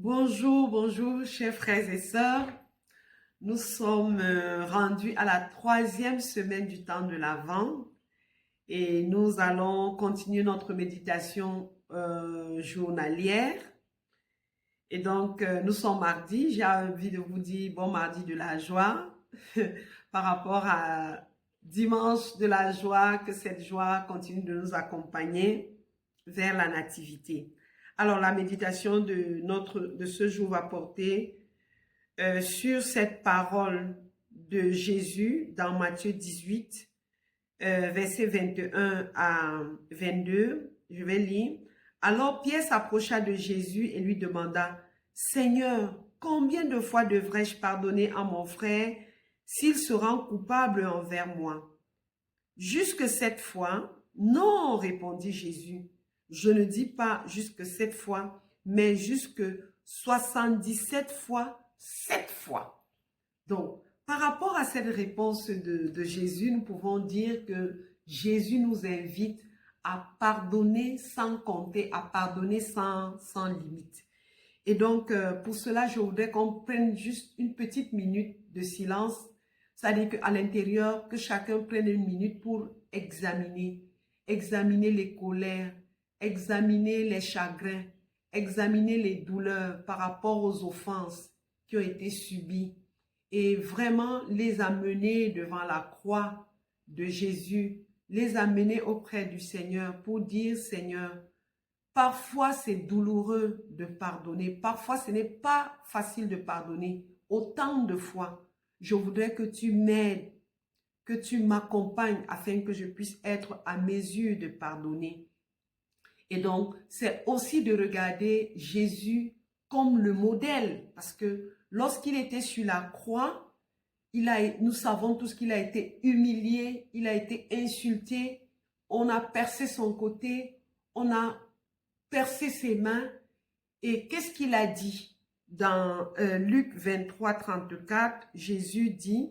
Bonjour, bonjour, chers frères et sœurs. Nous sommes rendus à la troisième semaine du temps de l'Avent et nous allons continuer notre méditation journalière. Et donc, nous sommes mardi. J'ai envie de vous dire bon mardi de la joie par rapport à dimanche de la joie, que cette joie continue de nous accompagner vers la nativité. Alors, la méditation de ce jour va porter sur cette parole de Jésus dans Matthieu 18, versets 21 à 22. Je vais lire. Alors Pierre s'approcha de Jésus et lui demanda, Seigneur, combien de fois devrais-je pardonner à mon frère s'il se rend coupable envers moi? Jusque 7 fois? Non, répondit Jésus. Je ne dis pas jusque 7 fois, mais jusque 77 fois 7 fois. Donc, par rapport à cette réponse de Jésus, nous pouvons dire que Jésus nous invite à pardonner sans compter, à pardonner sans limite. Et donc, pour cela, je voudrais qu'on prenne juste une petite minute de silence. C'est-à-dire qu'à l'intérieur, que chacun prenne une minute pour examiner les colères, examiner les chagrins, examiner les douleurs par rapport aux offenses qui ont été subies et vraiment les amener devant la croix de Jésus, les amener auprès du Seigneur pour dire, Seigneur, parfois c'est douloureux de pardonner, parfois ce n'est pas facile de pardonner. Autant de fois, je voudrais que tu m'aides, que tu m'accompagnes afin que je puisse être à mesure de pardonner. Et donc, c'est aussi de regarder Jésus comme le modèle, parce que lorsqu'il était sur la croix, nous savons tous qu'il a été humilié, il a été insulté, on a percé son côté, on a percé ses mains. Et qu'est-ce qu'il a dit? Dans Luc 23, 34, Jésus dit,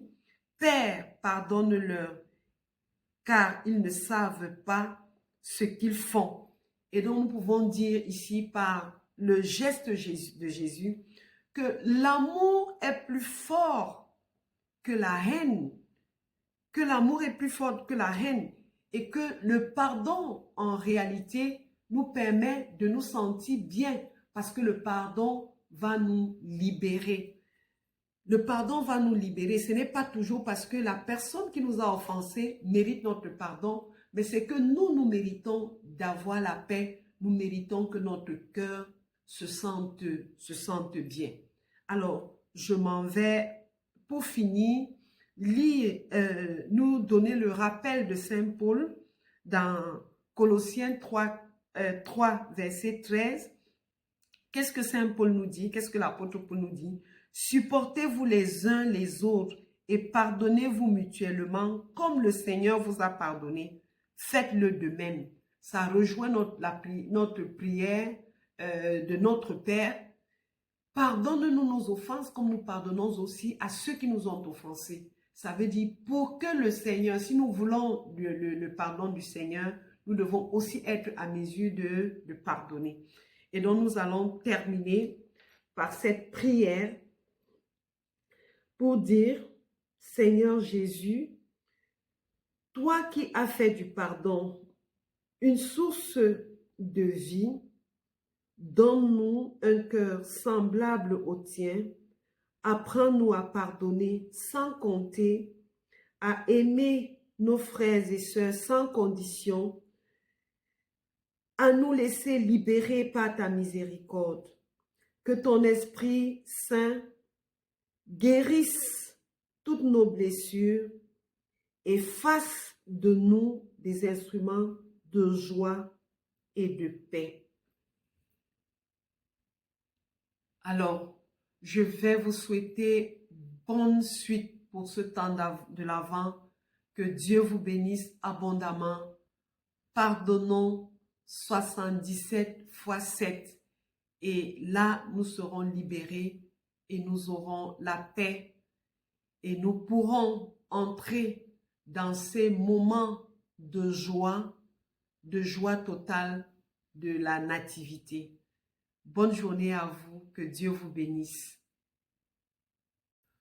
Père, pardonne-leur, car ils ne savent pas ce qu'ils font. Et donc nous pouvons dire ici par le geste de Jésus que l'amour est plus fort que la haine, que l'amour est plus fort que la haine et que le pardon en réalité nous permet de nous sentir bien parce que le pardon va nous libérer. Le pardon va nous libérer. Ce n'est pas toujours parce que la personne qui nous a offensés mérite notre pardon, mais c'est que nous méritons d'avoir la paix. Nous méritons que notre cœur se sente bien. Alors, je m'en vais, pour finir, nous donner le rappel de Saint Paul dans Colossiens 3, verset 13. Qu'est-ce que Saint Paul nous dit? Qu'est-ce que l'apôtre Paul nous dit? Supportez-vous les uns les autres et pardonnez-vous mutuellement comme le Seigneur vous a pardonné. Faites-le de même. Ça rejoint notre prière de notre Père. Pardonne-nous nos offenses comme nous pardonnons aussi à ceux qui nous ont offensés. Ça veut dire pour que le Seigneur, si nous voulons le pardon du Seigneur, nous devons aussi être à mesure de pardonner. Et donc nous allons terminer par cette prière pour dire, Seigneur Jésus, toi qui as fait du pardon une source de vie, donne-nous un cœur semblable au tien, apprends-nous à pardonner sans compter, à aimer nos frères et sœurs sans condition, à nous laisser libérer par ta miséricorde. Que ton Esprit Saint guérisse toutes nos blessures et fasse de nous des instruments de joie et de paix. Alors, je vais vous souhaiter bonne suite pour ce temps de l'Avent. Que Dieu vous bénisse abondamment. Pardonnons 77 fois 7. Et là, nous serons libérés et nous aurons la paix et nous pourrons entrer dans ces moments de joie totale de la nativité. Bonne journée à vous. Que Dieu vous bénisse.